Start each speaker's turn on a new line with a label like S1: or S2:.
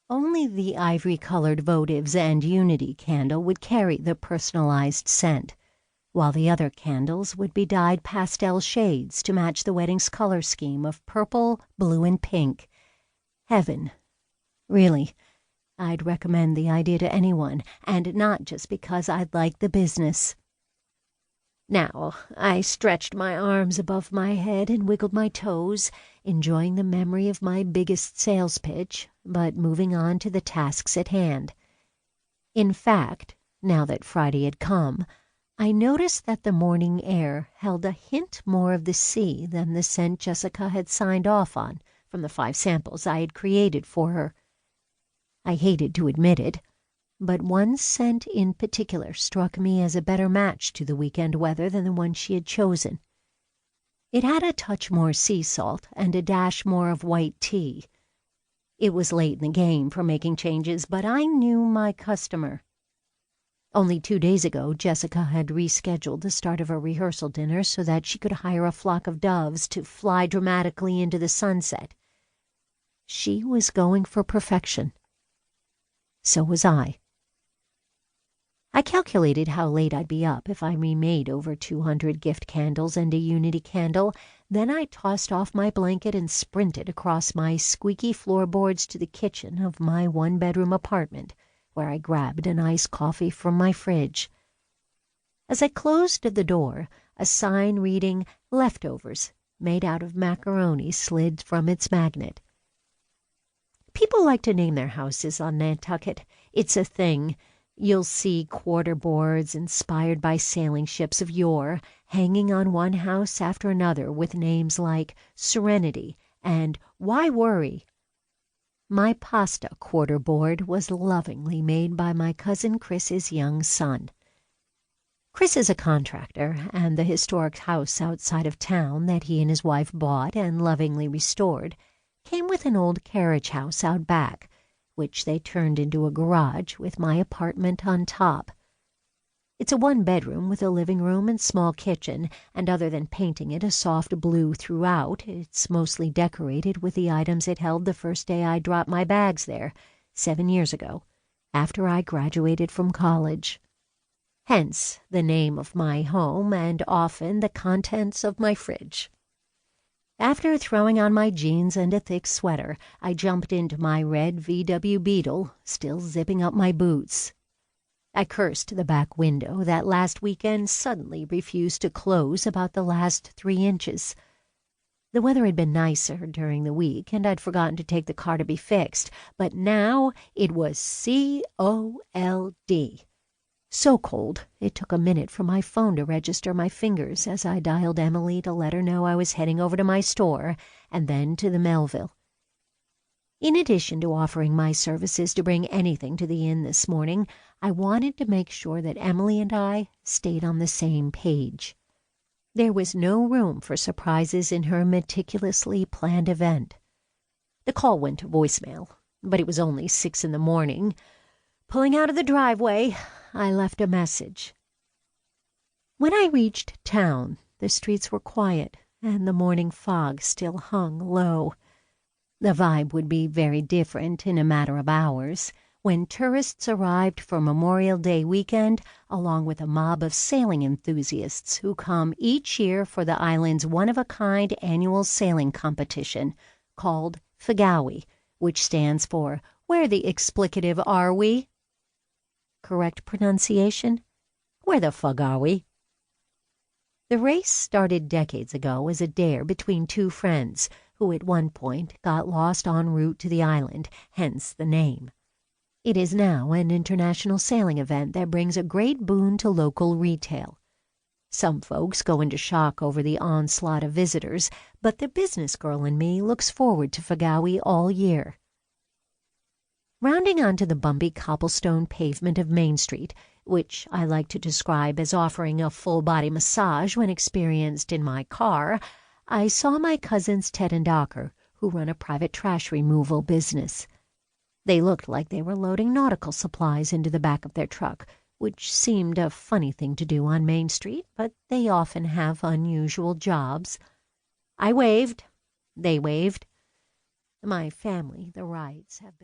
S1: Only the ivory-colored Votives and Unity candle would carry the personalized scent, while the other candles would be dyed pastel shades to match the wedding's color scheme of purple, blue, and pink. Heaven. Really, I'd recommend the idea to anyone, and not just because I'd like the business. Now, I stretched my arms above my head and wiggled my toes, enjoying the memory of my biggest sales pitch, but moving on to the tasks at hand. In fact, now that Friday had come, I noticed that the morning air held a hint more of the sea than the scent Jessica had signed off on from the 5 samples I had created for her. I hated to admit it, but one scent in particular struck me as a better match to the weekend weather than the one she had chosen. It had a touch more sea salt and a dash more of white tea. It was late in the game for making changes, but I knew my customer. Only 2 days ago, Jessica had rescheduled the start of a rehearsal dinner so that she could hire a flock of doves to fly dramatically into the sunset. She was going for perfection. So was I. I calculated how late I'd be up if I remade over 200 gift candles and a Unity candle. Then I tossed off my blanket and sprinted across my squeaky floorboards to the kitchen of my 1-bedroom apartment, where I grabbed an iced coffee from my fridge. As I closed the door, a sign reading "Leftovers" made out of macaroni slid from its magnet. People like to name their houses on Nantucket. It's a thing. You'll see quarter boards inspired by sailing ships of yore hanging on one house after another with names like Serenity and Why Worry? My pasta quarter board was lovingly made by my cousin Chris's young son. Chris is a contractor, and the historic house outside of town that he and his wife bought and lovingly restored came with an old carriage house out back, which they turned into a garage with my apartment on top. It's a 1-bedroom with a living room and small kitchen, and other than painting it a soft blue throughout, it's mostly decorated with the items it held the first day I dropped my bags there, 7 years ago, after I graduated from college. Hence the name of my home and often the contents of my fridge. After throwing on my jeans and a thick sweater, I jumped into my red VW Beetle, still zipping up my boots. I cursed the back window that last weekend suddenly refused to close about the last 3 inches. The weather had been nicer during the week, and I'd forgotten to take the car to be fixed, but now it was cold. So cold, it took a minute for my phone to register my fingers as I dialed Emily to let her know I was heading over to my store and then to the Melville. In addition to offering my services to bring anything to the inn this morning, I wanted to make sure that Emily and I stayed on the same page. There was no room for surprises in her meticulously planned event. The call went to voicemail, but it was only 6 in the morning. Pulling out of the driveway, I left a message. When I reached town, the streets were quiet, and the morning fog still hung low. The vibe would be very different in a matter of hours, when tourists arrived for Memorial Day weekend, along with a mob of sailing enthusiasts who come each year for the island's one-of-a-kind annual sailing competition called Fagawi, which stands for Where the Explicative Are We? Correct pronunciation? Where the fug are we? The race started decades ago as a dare between 2 friends who at one point got lost en route to the island, hence the name. It is now an international sailing event that brings a great boon to local retail. Some folks go into shock over the onslaught of visitors, but the business girl in me looks forward to Fagawi all year. Rounding onto the bumpy cobblestone pavement of Main Street, which I like to describe as offering a full-body massage when experienced in my car, I saw my cousins Ted and Docker, who run a private trash removal business. They looked like they were loading nautical supplies into the back of their truck, which seemed a funny thing to do on Main Street, but they often have unusual jobs. I waved. They waved. My family, the Wrights, have been